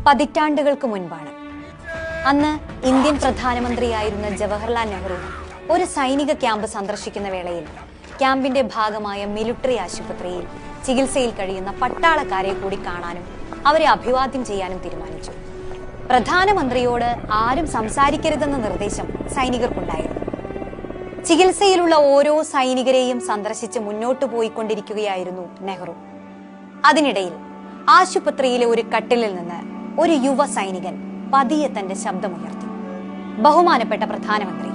പതിറ്റാണ്ടുകൾക്ക് മുൻപാണ്. അന്ന് ഇന്ത്യൻ പ്രധാനമന്ത്രിയായിരുന്ന ജവഹർലാൽ നെഹ്റു ഒരു സൈനിക ക്യാമ്പ് സന്ദർശിക്കുന്ന വേളയിൽ ക്യാമ്പിന്റെ ഭാഗമായ മിലിറ്ററി ആശുപത്രിയിൽ ചികിത്സയിൽ കഴിയുന്ന പട്ടാളക്കാരെ കൂടി കാണാനും അവരെ അഭിവാദ്യം ചെയ്യാനും തീരുമാനിച്ചു. പ്രധാനമന്ത്രിയോട് ആരും സംസാരിക്കരുതെന്ന നിർദ്ദേശം സൈനികർക്കുണ്ടായിരുന്നു. ചികിത്സയിലുള്ള ഓരോ സൈനികരെയും സന്ദർശിച്ച് മുന്നോട്ടു പോയിക്കൊണ്ടിരിക്കുകയായിരുന്നു നെഹ്റു. അതിനിടയിൽ ആശുപത്രിയിലെ ഒരു കട്ടിലിൽ നിന്ന് ഒരു യുവ സൈനികൻ പതിയെ തന്റെ ശബ്ദമുയർത്തി. ബഹുമാനപ്പെട്ട പ്രധാനമന്ത്രി,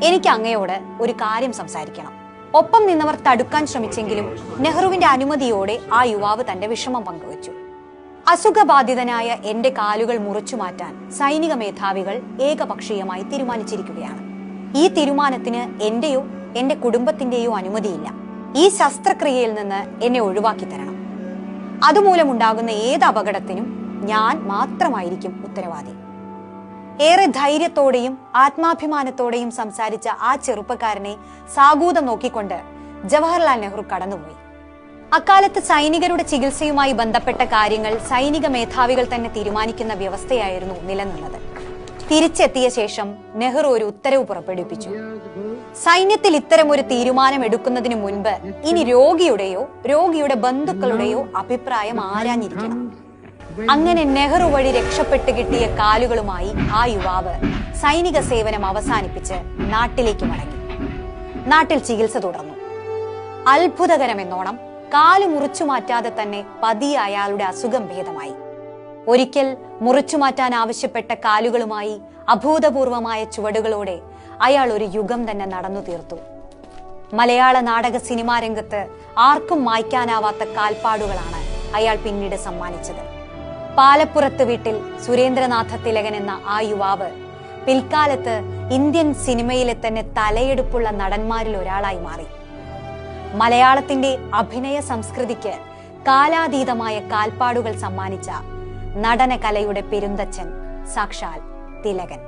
എനിക്ക് അങ്ങയോട് ഒരു കാര്യം സംസാരിക്കണം. ഒപ്പം നിന്നവർ തടുക്കാൻ ശ്രമിച്ചെങ്കിലും നെഹ്റുവിന്റെ അനുമതിയോടെ ആ യുവാവ് തന്റെ വിഷമം പങ്കുവച്ചു. അസുഖബാധിതനായ എന്റെ കാലുകൾ മുറിച്ചു മാറ്റാൻ സൈനിക മേധാവികൾ ഏകപക്ഷീയമായി തീരുമാനിച്ചിരിക്കുകയാണ്. ഈ തീരുമാനത്തിന് എന്റെയോ എന്റെ കുടുംബത്തിന്റെയോ അനുമതിയില്ല. ഈ ശസ്ത്രക്രിയയിൽ നിന്ന് എന്നെ ഒഴിവാക്കി തരണം. അതുമൂലമുണ്ടാകുന്ന ഏത് അപകടത്തിനും ഞാൻ മാത്രമായിരിക്കും ഉത്തരവാദി. ഏറെ ധൈര്യത്തോടെയും ആത്മാഭിമാനത്തോടെയും സംസാരിച്ച ആ ചെറുപ്പക്കാരനെ സാഗൂതം നോക്കിക്കൊണ്ട് ജവഹർലാൽ നെഹ്റു കടന്നുപോയി. അക്കാലത്ത് സൈനികരുടെ ചികിത്സയുമായി ബന്ധപ്പെട്ട കാര്യങ്ങൾ സൈനിക മേധാവികൾ തന്നെ തീരുമാനിക്കുന്ന വ്യവസ്ഥയായിരുന്നു നിലനിന്നത്. തിരിച്ചെത്തിയ ശേഷം നെഹ്റു ഒരു ഉത്തരവ് പുറപ്പെടുവിപ്പിച്ചു. സൈന്യത്തിൽ ഇത്തരം ഒരു തീരുമാനം എടുക്കുന്നതിന് മുൻപ് ഇനി രോഗിയുടെയോ രോഗിയുടെ ബന്ധുക്കളുടെയോ അഭിപ്രായം ആരാഞ്ഞിരിക്കണം. അങ്ങനെ നെഹ്റു വഴി രക്ഷപ്പെട്ട് കിട്ടിയ കാലുകളുമായി ആ യുവാവ് സൈനിക സേവനം അവസാനിപ്പിച്ച് നാട്ടിലേക്ക് മടങ്ങി. നാട്ടിൽ ചികിത്സ തുടർന്നു. അത്ഭുതകരമെന്നോണം കാല് മുറിച്ചു മാറ്റാതെ തന്നെ പതിയെ അയാളുടെ അസുഖം ഭേദമായി. ഒരിക്കൽ മുറിച്ചു മാറ്റാൻ ആവശ്യപ്പെട്ട കാലുകളുമായി അഭൂതപൂർവമായ ചുവടുകളോടെ അയാൾ ഒരു യുഗം തന്നെ നടന്നു തീർത്തു. മലയാള നാടക സിനിമാ രംഗത്ത് ആർക്കും മായ്ക്കാനാവാത്ത കാൽപ്പാടുകളാണ് അയാൾ പിന്നീട് സമ്മാനിച്ചത്. പാലപ്പുറത്ത് വീട്ടിൽ സുരേന്ദ്രനാഥ തിലകൻ എന്ന ആ യുവാവ് പിൽക്കാലത്ത് ഇന്ത്യൻ സിനിമയിലെ തന്നെ തലയെടുപ്പുള്ള നടന്മാരിൽ ഒരാളായി മാറി. മലയാളത്തിന്റെ അഭിനയ സംസ്കൃതിക്ക് കാലാതീതമായ കാൽപ്പാടുകൾ സമ്മാനിച്ച നടന കലയുടെ പെരുന്തച്ഛൻ സാക്ഷാൽ തിലകൻ.